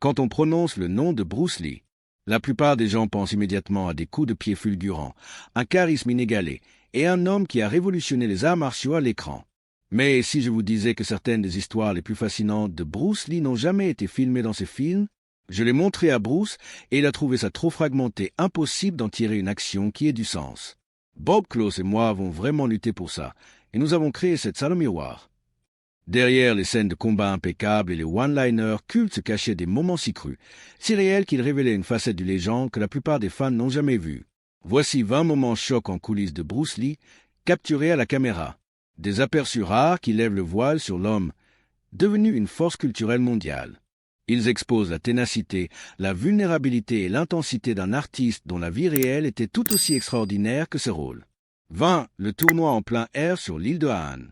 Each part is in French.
Quand on prononce le nom de Bruce Lee, la plupart des gens pensent immédiatement à des coups de pied fulgurants, un charisme inégalé et un homme qui a révolutionné les arts martiaux à l'écran. Mais si je vous disais que certaines des histoires les plus fascinantes de Bruce Lee n'ont jamais été filmées dans ces films, je l'ai montré à Bruce et il a trouvé ça trop fragmenté, impossible d'en tirer une action qui ait du sens. Bob Close et moi avons vraiment lutté pour ça, et nous avons créé cette salle au miroir. Derrière les scènes de combat impeccables et les one-liners cultes se cachaient des moments si crus, si réels qu'ils révélaient une facette du légende que la plupart des fans n'ont jamais vue. Voici 20 moments chocs en coulisses de Bruce Lee, capturés à la caméra. Des aperçus rares qui lèvent le voile sur l'homme, devenu une force culturelle mondiale. Ils exposent la ténacité, la vulnérabilité et l'intensité d'un artiste dont la vie réelle était tout aussi extraordinaire que ses rôles. 20. Le tournoi en plein air sur l'île de Han.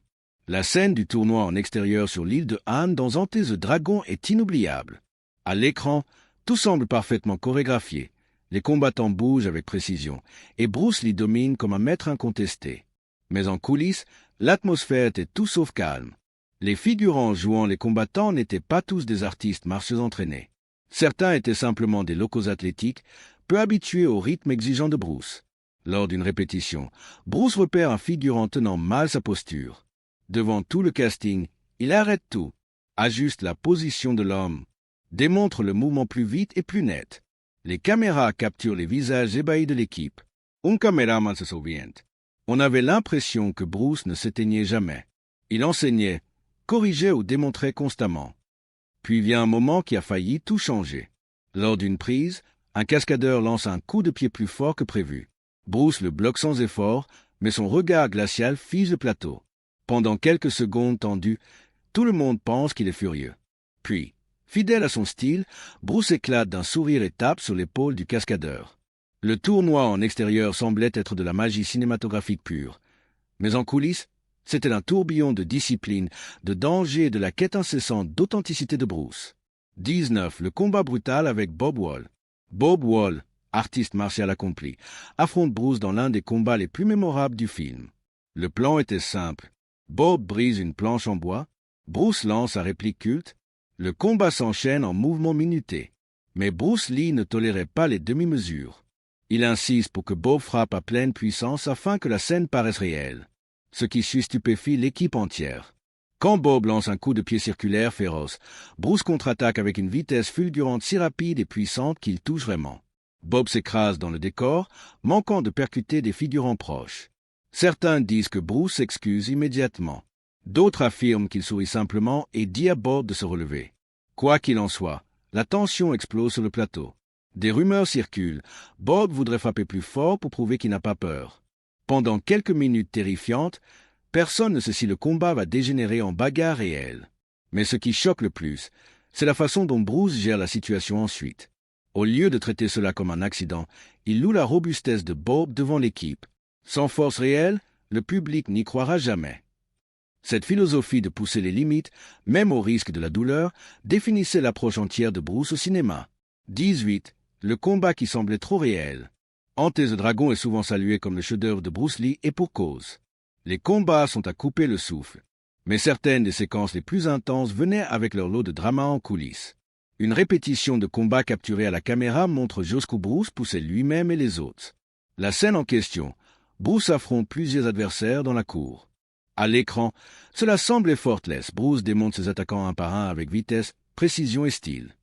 La scène du tournoi en extérieur sur l'île de Han dans Enter the Dragon est inoubliable. À l'écran, tout semble parfaitement chorégraphié. Les combattants bougent avec précision, et Bruce Lee domine comme un maître incontesté. Mais en coulisses, l'atmosphère était tout sauf calme. Les figurants jouant les combattants n'étaient pas tous des artistes martiaux entraînés. Certains étaient simplement des locaux athlétiques, peu habitués au rythme exigeant de Bruce. Lors d'une répétition, Bruce repère un figurant tenant mal sa posture. Devant tout le casting, il arrête tout, ajuste la position de l'homme, démontre le mouvement plus vite et plus net. Les caméras capturent les visages ébahis de l'équipe. Un caméraman se souvient. On avait l'impression que Bruce ne s'éteignait jamais. Il enseignait, corrigeait ou démontrait constamment. Puis vient un moment qui a failli tout changer. Lors d'une prise, un cascadeur lance un coup de pied plus fort que prévu. Bruce le bloque sans effort, mais son regard glacial fige le plateau. Pendant quelques secondes tendues, tout le monde pense qu'il est furieux. Puis, fidèle à son style, Bruce éclate d'un sourire et tape sur l'épaule du cascadeur. Le tournoi en extérieur semblait être de la magie cinématographique pure. Mais en coulisses, c'était un tourbillon de discipline, de danger et de la quête incessante d'authenticité de Bruce. 19. Le combat brutal avec Bob Wall. Bob Wall, artiste martial accompli, affronte Bruce dans l'un des combats les plus mémorables du film. Le plan était simple. Bob brise une planche en bois, Bruce lance sa réplique culte, le combat s'enchaîne en mouvements minutés. Mais Bruce Lee ne tolérait pas les demi-mesures. Il insiste pour que Bob frappe à pleine puissance afin que la scène paraisse réelle, ce qui stupéfie l'équipe entière. Quand Bob lance un coup de pied circulaire féroce, Bruce contre-attaque avec une vitesse fulgurante si rapide et puissante qu'il touche vraiment. Bob s'écrase dans le décor, manquant de percuter des figurants proches. Certains disent que Bruce s'excuse immédiatement. D'autres affirment qu'il sourit simplement et dit à Bob de se relever. Quoi qu'il en soit, la tension explose sur le plateau. Des rumeurs circulent. Bob voudrait frapper plus fort pour prouver qu'il n'a pas peur. Pendant quelques minutes terrifiantes, personne ne sait si le combat va dégénérer en bagarre réelle. Mais ce qui choque le plus, c'est la façon dont Bruce gère la situation ensuite. Au lieu de traiter cela comme un accident, il loue la robustesse de Bob devant l'équipe. Sans force réelle, le public n'y croira jamais. Cette philosophie de pousser les limites, même au risque de la douleur, définissait l'approche entière de Bruce au cinéma. 18. Le combat qui semblait trop réel. Enter the Dragon est souvent salué comme le chef-d'œuvre de Bruce Lee et pour cause. Les combats sont à couper le souffle. Mais certaines des séquences les plus intenses venaient avec leur lot de drama en coulisses. Une répétition de combats capturés à la caméra montre jusqu'où Bruce poussait lui-même et les autres. La scène en question, Bruce affronte plusieurs adversaires dans la cour. À l'écran, cela semble effortless. Bruce démonte ses attaquants un par un avec vitesse, précision et style.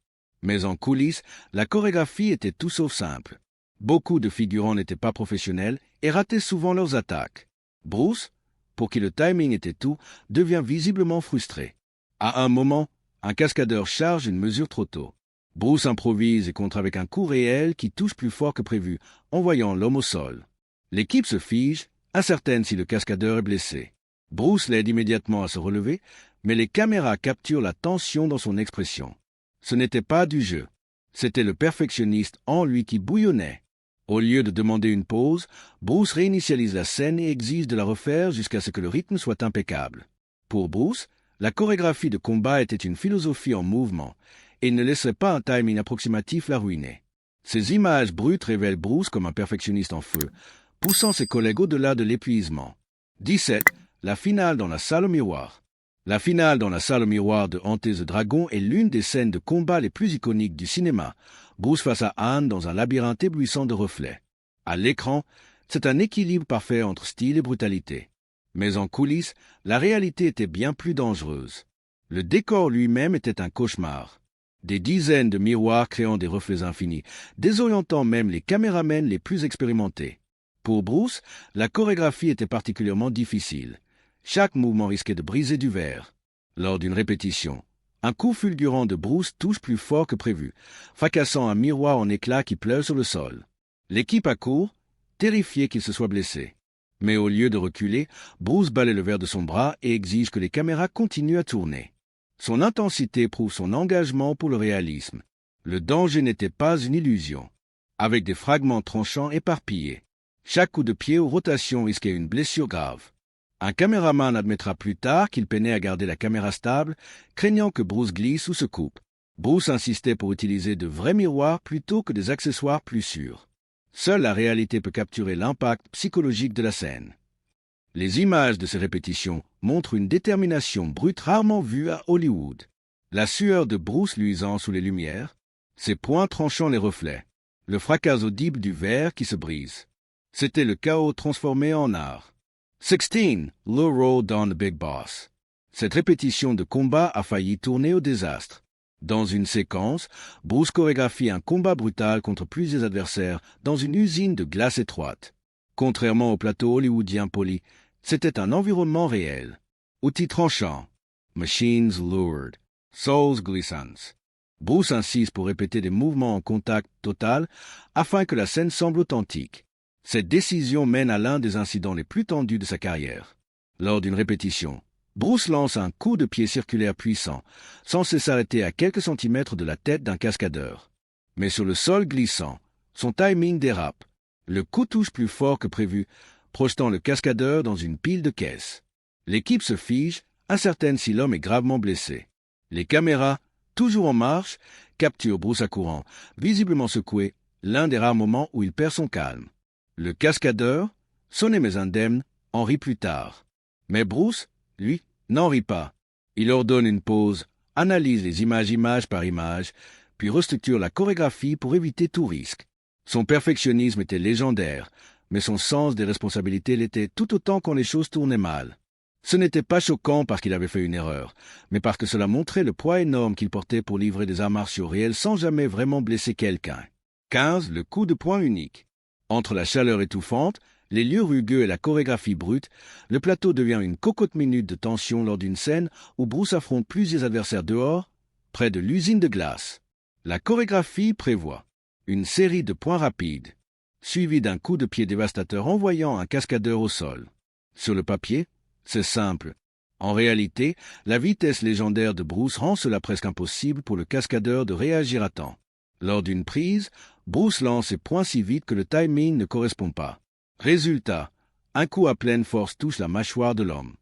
Mais en coulisses, la chorégraphie était tout sauf simple. Beaucoup de figurants n'étaient pas professionnels et rataient souvent leurs attaques. Bruce, pour qui le timing était tout, devient visiblement frustré. À un moment, un cascadeur charge une mesure trop tôt. Bruce improvise et contre avec un coup réel qui touche plus fort que prévu, envoyant l'homme au sol. L'équipe se fige, incertaine si le cascadeur est blessé. Bruce l'aide immédiatement à se relever, mais les caméras capturent la tension dans son expression. Ce n'était pas du jeu. C'était le perfectionniste en lui qui bouillonnait. Au lieu de demander une pause, Bruce réinitialise la scène et exige de la refaire jusqu'à ce que le rythme soit impeccable. Pour Bruce, la chorégraphie de combat était une philosophie en mouvement, et il ne laissait pas un timing approximatif la ruiner. Ces images brutes révèlent Bruce comme un perfectionniste en feu, poussant ses collègues au-delà de l'épuisement. 17. La finale dans la salle au miroir. La finale dans la salle au miroir de Enter the Dragon est l'une des scènes de combat les plus iconiques du cinéma. Bruce face à Anne dans un labyrinthe éblouissant de reflets. À l'écran, c'est un équilibre parfait entre style et brutalité. Mais en coulisses, la réalité était bien plus dangereuse. Le décor lui-même était un cauchemar. Des dizaines de miroirs créant des reflets infinis, désorientant même les caméramens les plus expérimentés. Pour Bruce, la chorégraphie était particulièrement difficile. Chaque mouvement risquait de briser du verre. Lors d'une répétition, un coup fulgurant de Bruce touche plus fort que prévu, fracassant un miroir en éclats qui pleure sur le sol. L'équipe accourt, terrifiée qu'il se soit blessé. Mais au lieu de reculer, Bruce balaie le verre de son bras et exige que les caméras continuent à tourner. Son intensité prouve son engagement pour le réalisme. Le danger n'était pas une illusion. Avec des fragments tranchants éparpillés, chaque coup de pied ou rotation risquait une blessure grave. Un caméraman admettra plus tard qu'il peinait à garder la caméra stable, craignant que Bruce glisse ou se coupe. Bruce insistait pour utiliser de vrais miroirs plutôt que des accessoires plus sûrs. Seule la réalité peut capturer l'impact psychologique de la scène. Les images de ces répétitions montrent une détermination brute rarement vue à Hollywood. La sueur de Bruce luisant sous les lumières, ses poings tranchant les reflets, le fracas audible du verre qui se brise. C'était le chaos transformé en art. 16. Low Road on the Big Boss. Cette répétition de combat a failli tourner au désastre. Dans une séquence, Bruce chorégraphie un combat brutal contre plusieurs adversaires dans une usine de glace étroite. Contrairement au plateau hollywoodien poli, c'était un environnement réel. Outils tranchants, machines lured, souls glissants. Bruce insiste pour répéter des mouvements en contact total afin que la scène semble authentique. Cette décision mène à l'un des incidents les plus tendus de sa carrière. Lors d'une répétition, Bruce lance un coup de pied circulaire puissant, censé s'arrêter à quelques centimètres de la tête d'un cascadeur. Mais sur le sol glissant, son timing dérape. Le coup touche plus fort que prévu, projetant le cascadeur dans une pile de caisses. L'équipe se fige, incertaine si l'homme est gravement blessé. Les caméras, toujours en marche, capturent Bruce à courant, visiblement secoué, l'un des rares moments où il perd son calme. Le cascadeur, sonné mais indemne, en rit plus tard. Mais Bruce, lui, n'en rit pas. Il ordonne une pause, analyse les images image par image, puis restructure la chorégraphie pour éviter tout risque. Son perfectionnisme était légendaire, mais son sens des responsabilités l'était tout autant quand les choses tournaient mal. Ce n'était pas choquant parce qu'il avait fait une erreur, mais parce que cela montrait le poids énorme qu'il portait pour livrer des arts martiaux réels sans jamais vraiment blesser quelqu'un. 15. Le coup de poing unique. Entre la chaleur étouffante, les lieux rugueux et la chorégraphie brute, le plateau devient une cocotte minute de tension lors d'une scène où Bruce affronte plusieurs adversaires dehors, près de l'usine de glace. La chorégraphie prévoit une série de points rapides, suivi d'un coup de pied dévastateur envoyant un cascadeur au sol. Sur le papier, c'est simple. En réalité, la vitesse légendaire de Bruce rend cela presque impossible pour le cascadeur de réagir à temps. Lors d'une prise, Bruce lance ses poings si vite que le timing ne correspond pas. Résultat, un coup à pleine force touche la mâchoire de l'homme.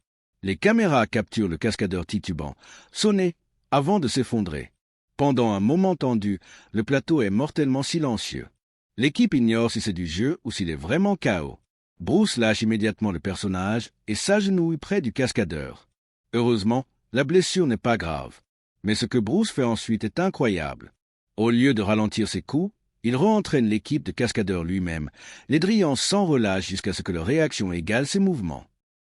Les caméras capturent le cascadeur titubant, sonné avant de s'effondrer. Pendant un moment tendu, le plateau est mortellement silencieux. L'équipe ignore si c'est du jeu ou s'il est vraiment KO. Bruce lâche immédiatement le personnage et s'agenouille près du cascadeur. Heureusement, la blessure n'est pas grave. Mais ce que Bruce fait ensuite est incroyable. Au lieu de ralentir ses coups, il re-entraîne l'équipe de cascadeurs lui-même, les drillant sans relâche jusqu'à ce que leur réaction égale ses mouvements.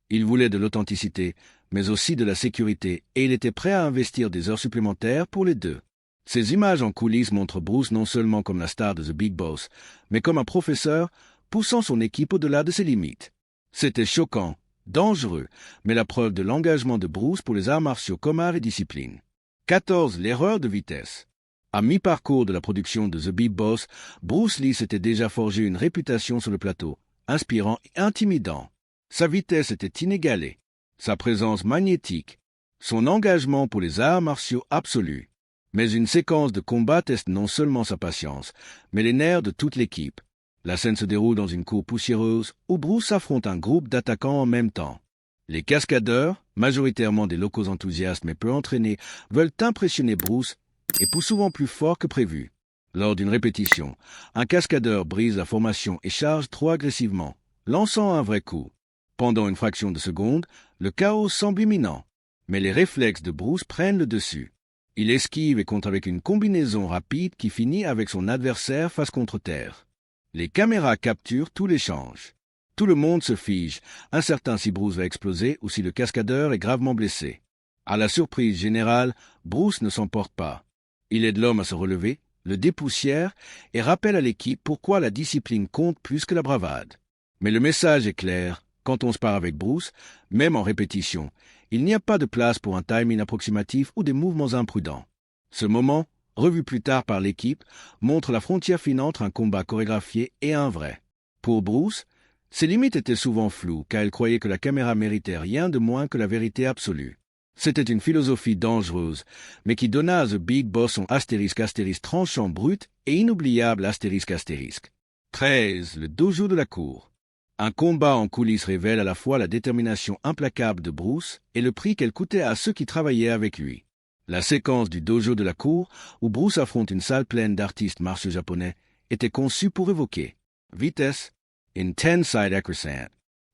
Il voulait de l'authenticité, mais aussi de la sécurité, et il était prêt à investir des heures supplémentaires pour les deux. Ces images en coulisses montrent Bruce non seulement comme la star de The Big Boss, mais comme un professeur poussant son équipe au-delà de ses limites. C'était choquant, dangereux, mais la preuve de l'engagement de Bruce pour les arts martiaux comme art et discipline. 14. L'erreur de vitesse. À mi-parcours de la production de The Big Boss, Bruce Lee s'était déjà forgé une réputation sur le plateau, inspirant et intimidant. Sa vitesse était inégalée, sa présence magnétique, son engagement pour les arts martiaux absolus. Mais une séquence de combat teste non seulement sa patience, mais les nerfs de toute l'équipe. La scène se déroule dans une cour poussiéreuse où Bruce affronte un groupe d'attaquants en même temps. Les cascadeurs, majoritairement des locaux enthousiastes mais peu entraînés, veulent impressionner Bruce et poussent souvent plus fort que prévu. Lors d'une répétition, un cascadeur brise la formation et charge trop agressivement, lançant un vrai coup. Pendant une fraction de seconde, le chaos semble imminent. Mais les réflexes de Bruce prennent le dessus. Il esquive et contre avec une combinaison rapide qui finit avec son adversaire face contre terre. Les caméras capturent tout l'échange. Tout le monde se fige, incertain si Bruce va exploser ou si le cascadeur est gravement blessé. À la surprise générale, Bruce ne s'emporte pas. Il aide l'homme à se relever, le dépoussière et rappelle à l'équipe pourquoi la discipline compte plus que la bravade. Mais le message est clair, quand on se part avec Bruce, même en répétition, il n'y a pas de place pour un timing approximatif ou des mouvements imprudents. Ce moment, revu plus tard par l'équipe, montre la frontière fine entre un combat chorégraphié et un vrai. Pour Bruce, ses limites étaient souvent floues car il croyait que la caméra méritait rien de moins que la vérité absolue. C'était une philosophie dangereuse, mais qui donna à The Big Boss son astérisque tranchant brut et inoubliable astérisque. 13. Le dojo de la cour. Un combat en coulisses révèle à la fois la détermination implacable de Bruce et le prix qu'elle coûtait à ceux qui travaillaient avec lui. La séquence du dojo de la cour, où Bruce affronte une salle pleine d'artistes martiaux japonais, était conçue pour évoquer vitesse, intense-side accuracy,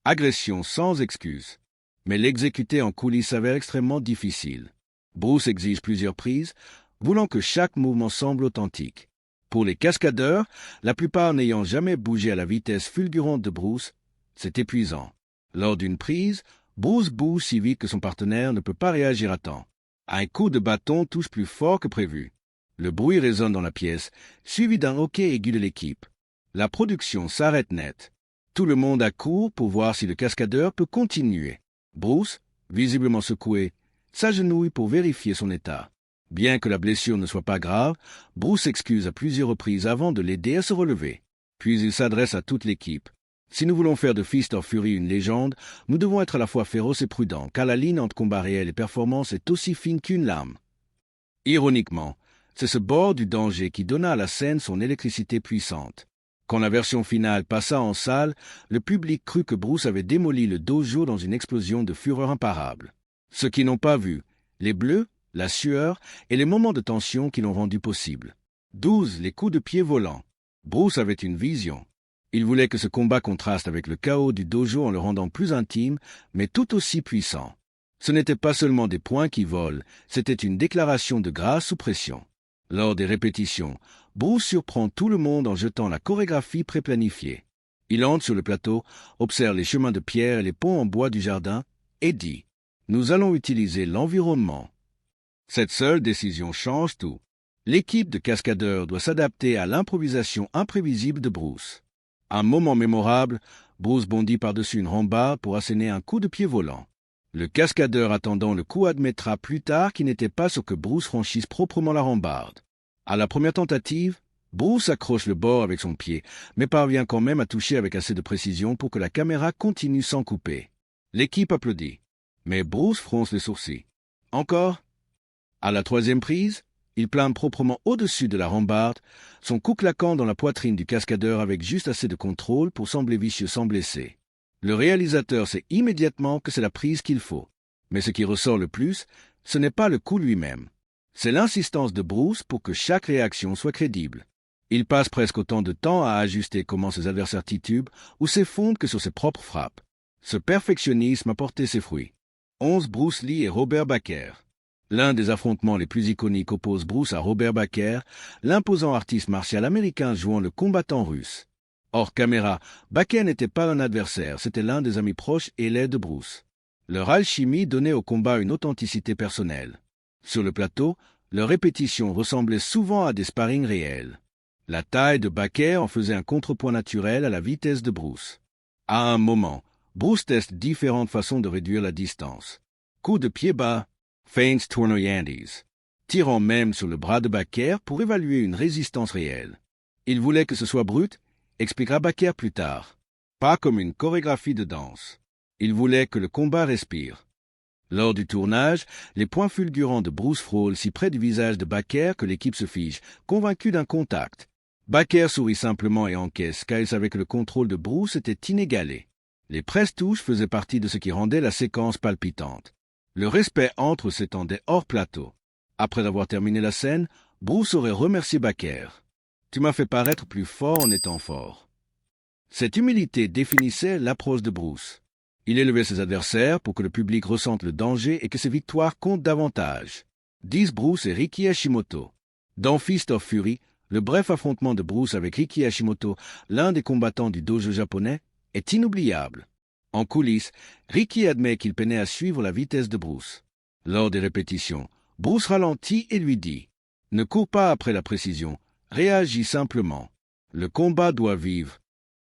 agression sans excuse. Mais l'exécuter en coulisses s'avère extrêmement difficile. Bruce exige plusieurs prises, voulant que chaque mouvement semble authentique. Pour les cascadeurs, la plupart n'ayant jamais bougé à la vitesse fulgurante de Bruce, c'est épuisant. Lors d'une prise, Bruce bouge si vite que son partenaire ne peut pas réagir à temps. Un coup de bâton touche plus fort que prévu. Le bruit résonne dans la pièce, suivi d'un hoquet aigu de l'équipe. La production s'arrête net. Tout le monde accourt pour voir si le cascadeur peut continuer. Bruce, visiblement secoué, s'agenouille pour vérifier son état. Bien que la blessure ne soit pas grave, Bruce s'excuse à plusieurs reprises avant de l'aider à se relever. Puis il s'adresse à toute l'équipe. Si nous voulons faire de Fist of Fury une légende, nous devons être à la fois féroces et prudents, car la ligne entre combat réel et performance est aussi fine qu'une lame. Ironiquement, c'est ce bord du danger qui donna à la scène son électricité puissante. Quand la version finale passa en salle, le public crut que Bruce avait démoli le dojo dans une explosion de fureur imparable. Ceux qui n'ont pas vu, les bleus, la sueur et les moments de tension qui l'ont rendu possible. 12. Les coups de pied volants. Bruce avait une vision. Il voulait que ce combat contraste avec le chaos du dojo en le rendant plus intime, mais tout aussi puissant. Ce n'était pas seulement des poings qui volent, c'était une déclaration de grâce sous pression. Lors des répétitions, Bruce surprend tout le monde en jetant la chorégraphie préplanifiée. Il entre sur le plateau, observe les chemins de pierre et les ponts en bois du jardin et dit « Nous allons utiliser l'environnement ». Cette seule décision change tout. L'équipe de cascadeurs doit s'adapter à l'improvisation imprévisible de Bruce. Un moment mémorable, Bruce bondit par-dessus une rambarde pour asséner un coup de pied volant. Le cascadeur attendant le coup admettra plus tard qu'il n'était pas sûr que Bruce franchisse proprement la rambarde. À la première tentative, Bruce accroche le bord avec son pied, mais parvient quand même à toucher avec assez de précision pour que la caméra continue sans couper. L'équipe applaudit, mais Bruce fronce les sourcils. Encore. À la troisième prise, il plane proprement au-dessus de la rambarde, son coup claquant dans la poitrine du cascadeur avec juste assez de contrôle pour sembler vicieux sans blesser. Le réalisateur sait immédiatement que c'est la prise qu'il faut. Mais ce qui ressort le plus, ce n'est pas le coup lui-même. C'est l'insistance de Bruce pour que chaque réaction soit crédible. Il passe presque autant de temps à ajuster comment ses adversaires titubent ou s'effondrent que sur ses propres frappes. Ce perfectionnisme a porté ses fruits. 11. Bruce Lee et Robert Baker. L'un des affrontements les plus iconiques oppose Bruce à Robert Baker, l'imposant artiste martial américain jouant le combattant russe. Hors caméra, Baker n'était pas un adversaire, c'était l'un des amis proches et laid de Bruce. Leur alchimie donnait au combat une authenticité personnelle. Sur le plateau, leurs répétitions ressemblaient souvent à des sparrings réels. La taille de Baker en faisait un contrepoint naturel à la vitesse de Bruce. À un moment, Bruce teste différentes façons de réduire la distance. Coup de pied bas, feints tournoyantes, tirant même sur le bras de Baker pour évaluer une résistance réelle. Il voulait que ce soit brut, expliquera Baker plus tard, pas comme une chorégraphie de danse. Il voulait que le combat respire. Lors du tournage, les points fulgurants de Bruce frôlent si près du visage de Baker que l'équipe se fige, convaincue d'un contact. Baker sourit simplement et encaisse, car il savait que le contrôle de Bruce était inégalé. Les presse-touches faisaient partie de ce qui rendait la séquence palpitante. Le respect entre eux s'étendait hors plateau. Après avoir terminé la scène, Bruce aurait remercié Baker. « Tu m'as fait paraître plus fort en étant fort. » Cette humilité définissait l'approche de Bruce. Il élevait ses adversaires pour que le public ressente le danger et que ses victoires comptent davantage. Disent Bruce et Riki Hashimoto. Dans Fist of Fury, le bref affrontement de Bruce avec Riki Hashimoto, l'un des combattants du dojo japonais, est inoubliable. En coulisses, Riki admet qu'il peinait à suivre la vitesse de Bruce. Lors des répétitions, Bruce ralentit et lui dit « Ne cours pas après la précision, réagis simplement. Le combat doit vivre. »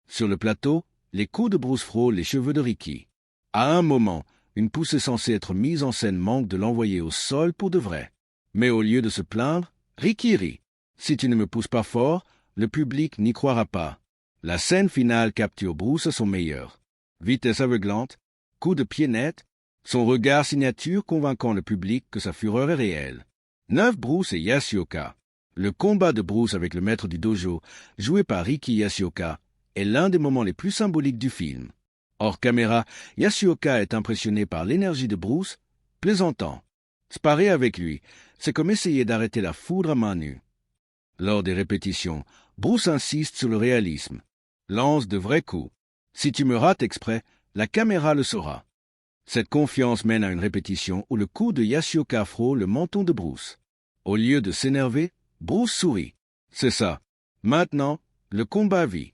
Sur le plateau, les coups de Bruce frôlent les cheveux de Riki. À un moment, une poussée censée être mise en scène manque de l'envoyer au sol pour de vrai. Mais au lieu de se plaindre, Riki rit. « Si tu ne me pousses pas fort, le public n'y croira pas. » La scène finale capture Bruce à son meilleur. Vitesse aveuglante, coup de pied net, son regard signature convainquant le public que sa fureur est réelle. 9. Bruce et Yashioka. Le combat de Bruce avec le maître du dojo, joué par Riki Yashioka, est l'un des moments les plus symboliques du film. Hors caméra, Yashioka est impressionné par l'énergie de Bruce, plaisantant. Sparer avec lui, c'est comme essayer d'arrêter la foudre à main nue. Lors des répétitions, Bruce insiste sur le réalisme. Lance de vrais coups. Si tu me rates exprès, la caméra le saura. Cette confiance mène à une répétition où le coup de Yashioka frôle le menton de Bruce. Au lieu de s'énerver, Bruce sourit. C'est ça. Maintenant, le combat vit.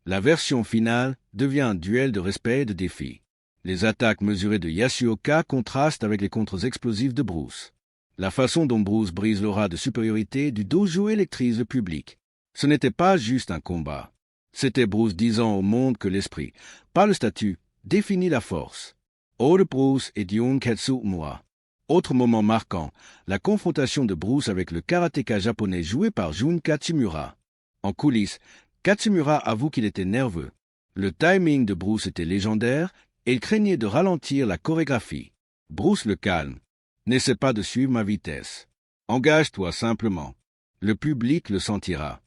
La version finale devient un duel de respect et de défi. Les attaques mesurées de Yashioka contrastent avec les contres explosifs de Bruce. La façon dont Bruce brise l'aura de supériorité du dojo électrise le public. Ce n'était pas juste un combat. C'était Bruce disant au monde que l'esprit, pas le statut, définit la force. Ode Bruce et Jun Katsumura. Autre moment marquant, la confrontation de Bruce avec le karatéka japonais joué par Jun Katsumura. En coulisses, Katsumura avoue qu'il était nerveux. Le timing de Bruce était légendaire et il craignait de ralentir la chorégraphie. Bruce le calme. N'essaie pas de suivre ma vitesse. Engage-toi simplement. Le public le sentira.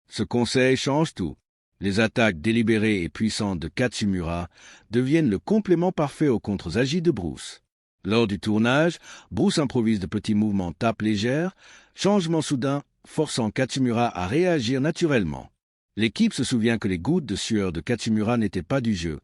Ce conseil change tout. Les attaques délibérées et puissantes de Katsumura deviennent le complément parfait aux contres agis de Bruce. Lors du tournage, Bruce improvise de petits mouvements tapes légères, changement soudain forçant Katsumura à réagir naturellement. L'équipe se souvient que les gouttes de sueur de Katsumura n'étaient pas du jeu.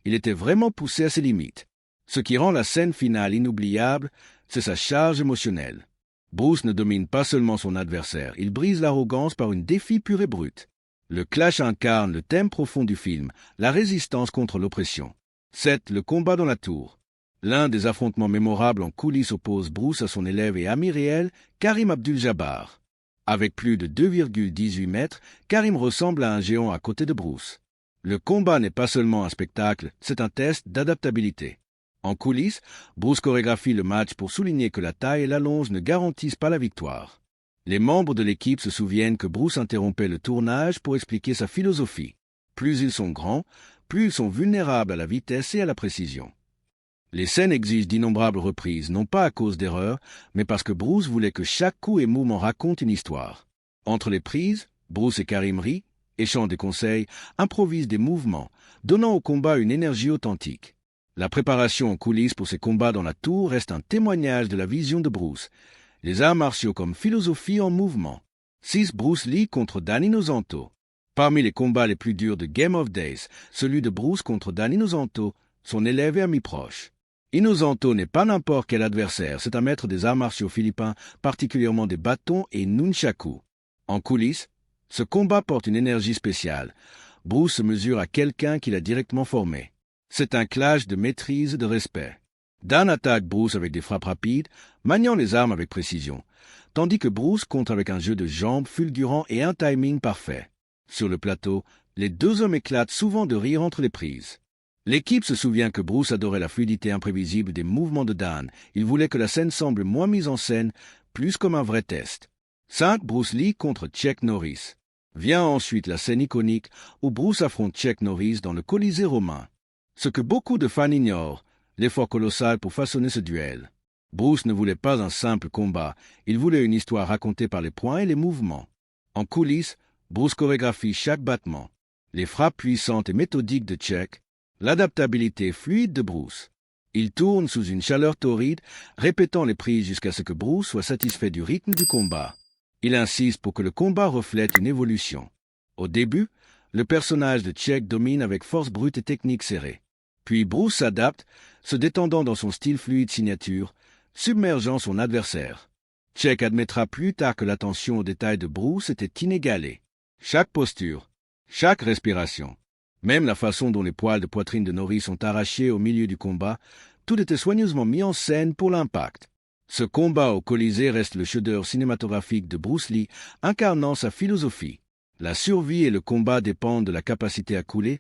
Il était vraiment poussé à ses limites. Ce qui rend la scène finale inoubliable, c'est sa charge émotionnelle. Bruce ne domine pas seulement son adversaire, il brise l'arrogance par une défi pure et brute. Le clash incarne le thème profond du film, la résistance contre l'oppression. 7. Le combat dans la tour. L'un des affrontements mémorables en coulisses oppose Bruce à son élève et ami réel, Karim Abdul-Jabbar. Avec plus de 2,18 mètres, Karim ressemble à un géant à côté de Bruce. Le combat n'est pas seulement un spectacle, c'est un test d'adaptabilité. En coulisses, Bruce chorégraphie le match pour souligner que la taille et l'allonge ne garantissent pas la victoire. Les membres de l'équipe se souviennent que Bruce interrompait le tournage pour expliquer sa philosophie. Plus ils sont grands, plus ils sont vulnérables à la vitesse et à la précision. Les scènes exigent d'innombrables reprises, non pas à cause d'erreurs, mais parce que Bruce voulait que chaque coup et mouvement raconte une histoire. Entre les prises, Bruce et Karim rient, échangent des conseils, improvisent des mouvements, donnant au combat une énergie authentique. La préparation en coulisses pour ces combats dans la tour reste un témoignage de la vision de Bruce. Les arts martiaux comme philosophie en mouvement. 6. Bruce Lee contre Dan Inosanto. Parmi les combats les plus durs de Game of Days, celui de Bruce contre Dan Inosanto, son élève et ami proche. Inosanto n'est pas n'importe quel adversaire, c'est un maître des arts martiaux philippins, particulièrement des bâtons et nunchaku. En coulisses, ce combat porte une énergie spéciale. Bruce se mesure à quelqu'un qu'il a directement formé. C'est un clash de maîtrise et de respect. Dan attaque Bruce avec des frappes rapides, maniant les armes avec précision, tandis que Bruce contre avec un jeu de jambes fulgurant et un timing parfait. Sur le plateau, les deux hommes éclatent souvent de rire entre les prises. L'équipe se souvient que Bruce adorait la fluidité imprévisible des mouvements de Dan. Il voulait que la scène semble moins mise en scène, plus comme un vrai test. 5. Bruce Lee contre Chuck Norris. Vient ensuite la scène iconique où Bruce affronte Chuck Norris dans le Colisée romain. Ce que beaucoup de fans ignorent, l'effort colossal pour façonner ce duel. Bruce ne voulait pas un simple combat, il voulait une histoire racontée par les points et les mouvements. En coulisses, Bruce chorégraphie chaque battement. Les frappes puissantes et méthodiques de Chuck, l'adaptabilité fluide de Bruce. Il tourne sous une chaleur torride, répétant les prises jusqu'à ce que Bruce soit satisfait du rythme du combat. Il insiste pour que le combat reflète une évolution. Au début, le personnage de Chuck domine avec force brute et technique serrée. Puis Bruce s'adapte, se détendant dans son style fluide signature, submergeant son adversaire. Check admettra plus tard que l'attention aux détails de Bruce était inégalée. Chaque posture, chaque respiration, même la façon dont les poils de poitrine de Norrie sont arrachés au milieu du combat, tout était soigneusement mis en scène pour l'impact. Ce combat au Colisée reste le chef-d'œuvre cinématographique de Bruce Lee, incarnant sa philosophie. La survie et le combat dépendent de la capacité à couler,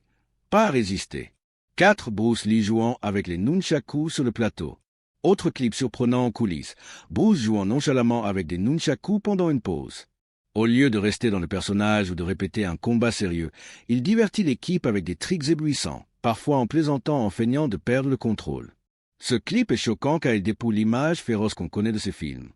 pas à résister. 4. Bruce Lee jouant avec les nunchakus sur le plateau. Autre clip surprenant en coulisses, Bruce jouant nonchalamment avec des nunchakus pendant une pause. Au lieu de rester dans le personnage ou de répéter un combat sérieux, il divertit l'équipe avec des tricks éblouissants, parfois en plaisantant en feignant de perdre le contrôle. Ce clip est choquant car il dépouille l'image féroce qu'on connaît de ses films.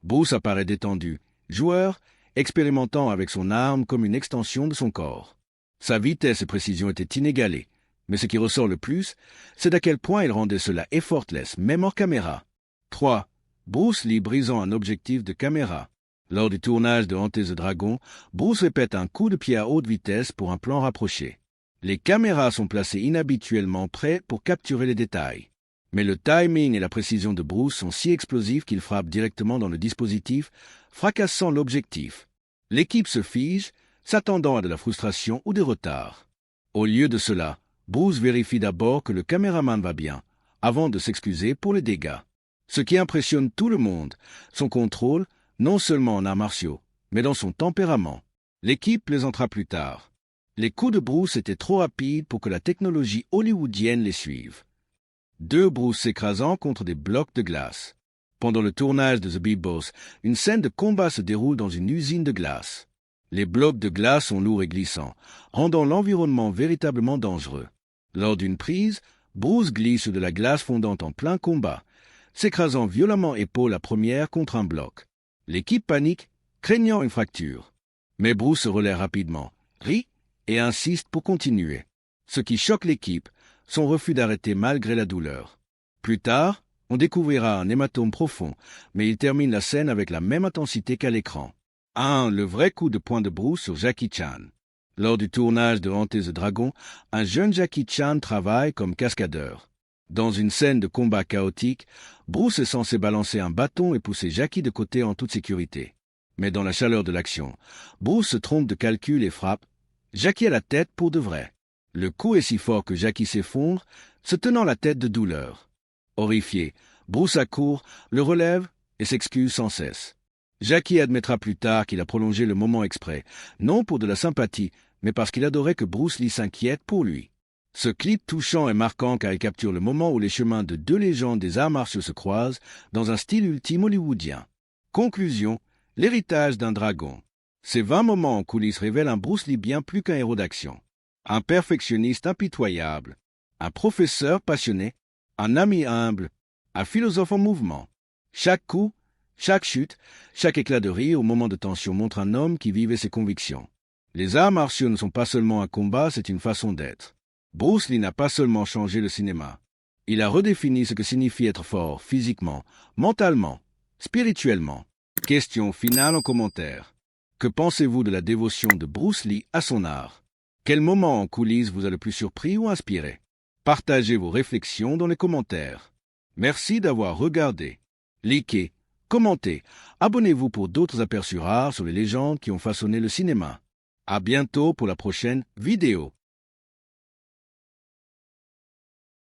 Bruce apparaît détendu, joueur, expérimentant avec son arme comme une extension de son corps. Sa vitesse et précision étaient inégalées, mais ce qui ressort le plus, c'est d'à quel point il rendait cela effortless, même hors caméra. 3. Bruce Lee brisant un objectif de caméra. Lors du tournage de Enter the Dragon, Bruce répète un coup de pied à haute vitesse pour un plan rapproché. Les caméras sont placées inhabituellement près pour capturer les détails. Mais le timing et la précision de Bruce sont si explosifs qu'il frappe directement dans le dispositif, fracassant l'objectif. L'équipe se fige, s'attendant à de la frustration ou des retards. Au lieu de cela, Bruce vérifie d'abord que le caméraman va bien, avant de s'excuser pour les dégâts. Ce qui impressionne tout le monde, son contrôle, non seulement en arts martiaux, mais dans son tempérament. L'équipe plaisantera plus tard. Les coups de Bruce étaient trop rapides pour que la technologie hollywoodienne les suive. 2. Bruce s'écrasant contre des blocs de glace. Pendant le tournage de The Big Boss, une scène de combat se déroule dans une usine de glace. Les blocs de glace sont lourds et glissants, rendant l'environnement véritablement dangereux. Lors d'une prise, Bruce glisse sur de la glace fondante en plein combat, s'écrasant violemment épaule à première contre un bloc. L'équipe panique, craignant une fracture. Mais Bruce se relaie rapidement, rit et insiste pour continuer. Ce qui choque l'équipe, son refus d'arrêter malgré la douleur. Plus tard, on découvrira un hématome profond, mais il termine la scène avec la même intensité qu'à l'écran. 1. Le vrai coup de poing de Bruce sur Jackie Chan. Lors du tournage de Enter the Dragon, un jeune Jackie Chan travaille comme cascadeur. Dans une scène de combat chaotique, Bruce est censé balancer un bâton et pousser Jackie de côté en toute sécurité. Mais dans la chaleur de l'action, Bruce se trompe de calcul et frappe Jackie à la tête pour de vrai. Le coup est si fort que Jackie s'effondre, se tenant la tête de douleur. Horrifié, Bruce accourt, le relève et s'excuse sans cesse. Jackie admettra plus tard qu'il a prolongé le moment exprès, non pour de la sympathie, mais parce qu'il adorait que Bruce Lee s'inquiète pour lui. Ce clip touchant est marquant car il capture le moment où les chemins de deux légendes des arts martiaux se croisent dans un style ultime hollywoodien. Conclusion, l'héritage d'un dragon. Ces 20 moments en coulisses révèlent un Bruce Lee bien plus qu'un héros d'action. Un perfectionniste impitoyable, un professeur passionné, un ami humble, un philosophe en mouvement. Chaque coup, chaque chute, chaque éclat de rire au moment de tension montre un homme qui vivait ses convictions. Les arts martiaux ne sont pas seulement un combat, c'est une façon d'être. Bruce Lee n'a pas seulement changé le cinéma. Il a redéfini ce que signifie être fort physiquement, mentalement, spirituellement. Question finale en commentaire. Que pensez-vous de la dévotion de Bruce Lee à son art? Quel moment en coulisses vous a le plus surpris ou inspiré? Partagez vos réflexions dans les commentaires. Merci d'avoir regardé. Likez, commentez, abonnez-vous pour d'autres aperçus rares sur les légendes qui ont façonné le cinéma. À bientôt pour la prochaine vidéo.